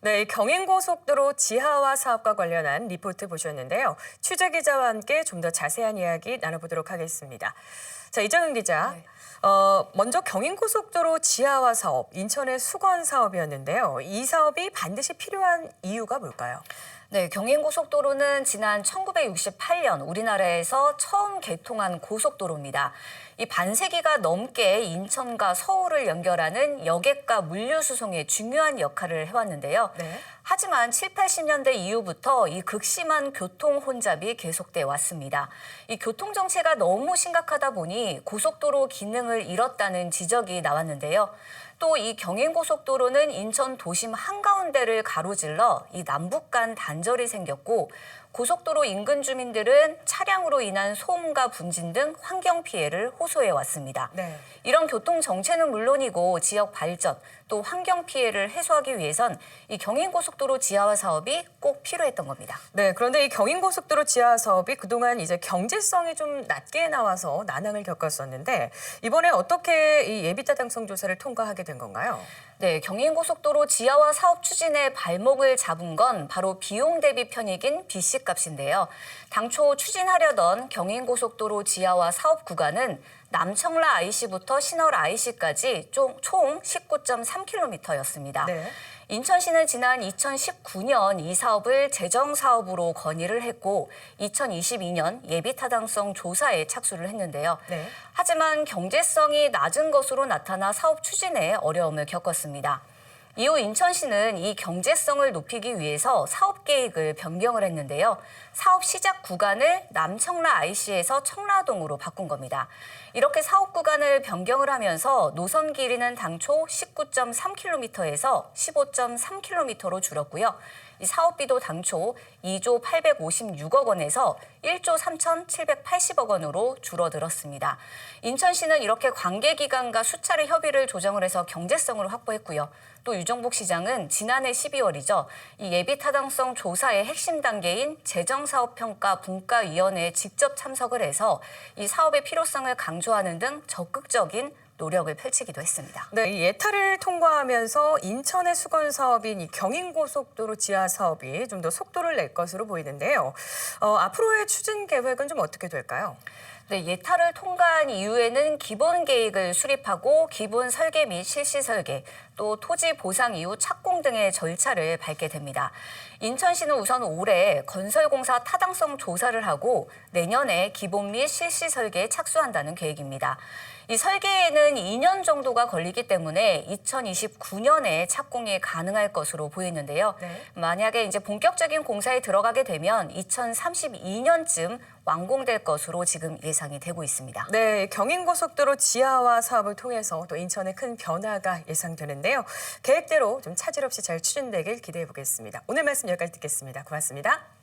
네, 경인고속도로 지하화 사업과 관련한 리포트 보셨는데요. 취재 기자와 함께 좀 더 자세한 이야기 나눠보도록 하겠습니다. 자, 이정은 기자. 네. 먼저 경인고속도로 지하화 사업, 인천의 수건 사업이었는데요. 이 사업이 반드시 필요한 이유가 뭘까요? 네, 경인고속도로는 지난 1968년 우리나라에서 처음 개통한 고속도로입니다. 이 반세기가 넘게 인천과 서울을 연결하는 여객과 물류 수송에 중요한 역할을 해왔는데요. 네. 하지만 7, 80년대 이후부터 이 극심한 교통 혼잡이 계속돼 왔습니다. 이 교통 정체가 너무 심각하다 보니 고속도로 기능을 잃었다는 지적이 나왔는데요. 또 이 경인고속도로는 인천 도심 한가운데를 가로질러 이 남북 간 단절이 생겼고 고속도로 인근 주민들은 차량으로 인한 소음과 분진 등 환경 피해를 호소해 왔습니다. 네. 이런 교통 정체는 물론이고 지역 발전 또 환경 피해를 해소하기 위해선 이 경인고속도로 지하화 사업이 꼭 필요했던 겁니다. 네, 그런데 이 경인고속도로 지하화 사업이 그동안 이제 경제성이 좀 낮게 나와서 난항을 겪었었는데 이번에 어떻게 이 예비타당성 조사를 통과하게 된 건가요? 네, 경인고속도로 지하화 사업 추진에 발목을 잡은 건 바로 비용 대비 편익인 BC값인데요. 당초 추진하려던 경인고속도로 지하화 사업 구간은 남청라 IC부터 신월 IC까지 총 19.3km였습니다. 네. 인천시는 지난 2019년 이 사업을 재정사업으로 건의를 했고 2022년 예비타당성 조사에 착수를 했는데요. 네. 하지만 경제성이 낮은 것으로 나타나 사업 추진에 어려움을 겪었습니다. 이후 인천시는 이 경제성을 높이기 위해서 사업 계획을 변경을 했는데요. 사업 시작 구간을 남청라 IC에서 청라동으로 바꾼 겁니다. 이렇게 사업 구간을 변경을 하면서 노선 길이는 당초 19.3km에서 15.3km로 줄었고요. 이 사업비도 당초 2조 856억 원에서 1조 3,780억 원으로 줄어들었습니다. 인천시는 이렇게 관계기관과 수차례 협의를 조정을 해서 경제성을 확보했고요. 또 유정복 시장은 지난해 12월이죠. 이 예비타당성 조사의 핵심 단계인 재정사업평가 분과위원회에 직접 참석을 해서 이 사업의 필요성을 강조하는 등 적극적인 노력을 펼치기도 했습니다. 네, 이 예타를 통과하면서 인천의 수건 사업인 이 경인고속도로 지하 사업이 좀 더 속도를 낼 것으로 보이는데요. 앞으로의 추진 계획은 좀 어떻게 될까요? 네, 예타를 통과한 이후에는 기본 계획을 수립하고 기본 설계 및 실시 설계, 또 토지 보상 이후 착공 등의 절차를 밟게 됩니다. 인천시는 우선 올해 건설공사 타당성 조사를 하고 내년에 기본 및 실시 설계에 착수한다는 계획입니다. 이 설계에는 2년 정도가 걸리기 때문에 2029년에 착공이 가능할 것으로 보이는데요. 네. 만약에 이제 본격적인 공사에 들어가게 되면 2032년쯤 완공될 것으로 지금 예상이 되고 있습니다. 네, 경인고속도로 지하화 사업을 통해서 또 인천에 큰 변화가 예상되는데요. 계획대로 좀 차질 없이 잘 추진되길 기대해 보겠습니다. 오늘 말씀 여기까지 듣겠습니다. 고맙습니다.